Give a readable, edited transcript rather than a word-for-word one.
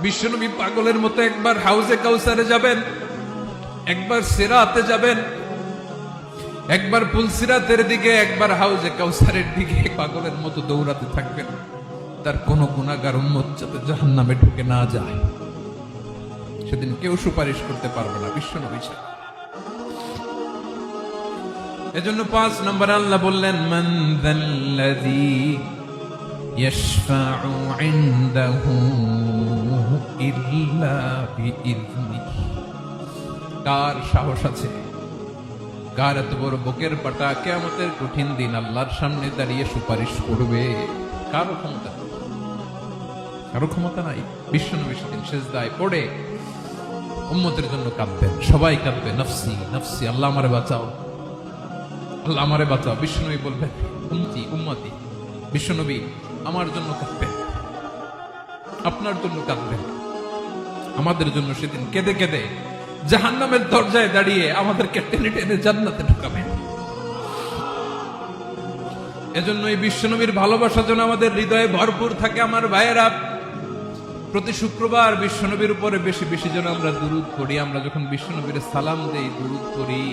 বিশ্বনবী পাগলের মতো একবার হাউজে কাউসারে যাবেন, একবার সিরাতে যাবেন, একবার পুলসিরাতের দিকে, একবার হাউজে কাউসারের দিকে পাগলের মতো দৌড়াতে থাকবেন। তার কোন গুনাহগার উম্মত যাতে জাহান্নামে ঢুকে না যায়, সেদিন কেউ সুপারিশ করতে পারবে না বিশ্বনবী ছাড়া। এজন্য 5 নম্বর আল্লাহ বললেন, মান যাল্লাযী ইয়াশফাউ ইনদাহু ইল্লা বিইযনিহি। কার সাহস আছে, কার এত বড় বুকের পাটা কিয়ামতের কঠিন দিন আল্লাহর সামনে দাঁড়িয়ে সুপারিশ করবে? কারো ক্ষমতা, কারো ক্ষমতা নাই। বিশ্বনবী সেদিন সিজদায় পড়ে উম্মতের জন্য কাঁদবেন, সবাই কাঁদবে, নফসি নফসি, আল্লাহ আমারে বাঁচাও, আল্লাহ আমারে বাঁচাও। বিশ্বনবী বলবেন, উম্মতি উম্মতি। বিশ্বনবী আমার জন্য কাঁদবেন, আপনার জন্য কাঁদবেন, আমাদের জন্য সেদিন কেঁদে কেঁদে জাহান্নামের দরজায় দাঁড়িয়ে আমাদেরকে টেনে টেনে জান্নাতে ঢুকাবেন। এজন্য এই বিশ্বনবীর ভালোবাসা যেন আমাদের হৃদয়ে ভরপুর থাকে। আমার ভাইয়েরা, প্রতি শুক্রবার বিশ্বনবীর উপরে বেশি বেশি যেন আমরা দুরূদ পড়ি। আমরা যখন বিশ্বনবীর সালাম দেই, দুরূদ পড়ি,